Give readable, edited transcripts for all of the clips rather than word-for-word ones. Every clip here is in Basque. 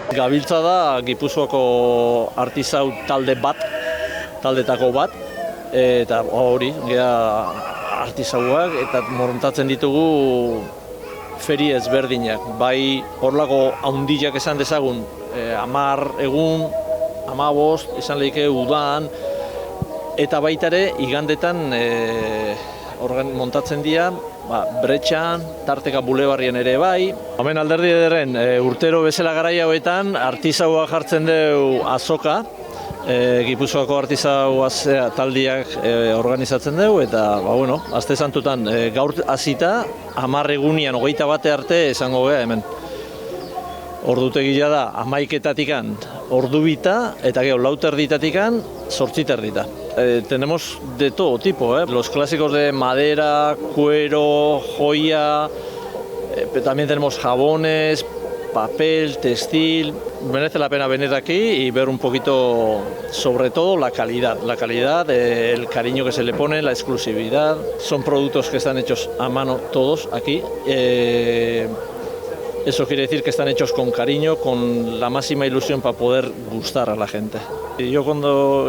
Gabiltza da Gipuzkoako artisau taldetako bat, eta hori, gea artisauak, eta montatzen ditugu feri ezberdinak. Bai, horlako haundiak esan dezagun, 10 egun, 15, izan lehike udan, eta baita ere, igandetan montatzen dira, Bretxan, tarteka Bulebarrien ere bai. Hemen Alderdi Ederren urtero bezala garai hauetan artisaua jartzen dugu azoka, Gipuzkoako artisau taldiak organizatzen dugu, eta aste santutan gaur hasita 10 egunian 21 arte esango gea hemen. Ordutegia da 11-etatik ordu bita, eta gero 4-erditatik 8-erdita. Tenemos de todo tipo, los clásicos de madera, cuero, joya, también tenemos jabones, papel, textil. Merece la pena venir aquí y ver un poquito, sobre todo, la calidad, el cariño que se le pone, la exclusividad. Son productos que están hechos a mano todos aquí. Eso quiere decir que están hechos con cariño, con la máxima ilusión para poder gustar a la gente. Y yo,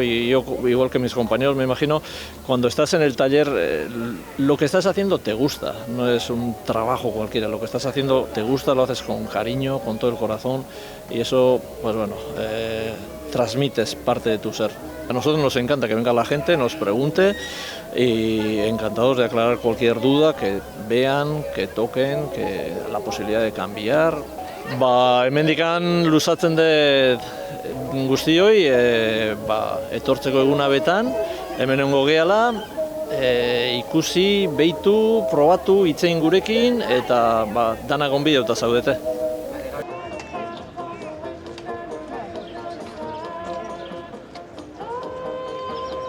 igual que mis compañeros, me imagino, cuando estás en el taller, lo que estás haciendo te gusta, no es un trabajo cualquiera, lo que estás haciendo te gusta, lo haces con cariño, con todo el corazón, y eso, transmites parte de tu ser. A nosotros nos encanta que venga la gente, nos pregunte, y encantados de aclarar cualquier duda, que vean, que toquen, que la posibilidad de cambiar. Hemendikan luzatzen dut guztioi, etortzeko eguna betan, hemen egongo gehala, ikusi, behitu, probatu, hitz egin gurekin, eta dana gonbidatuta zaudete.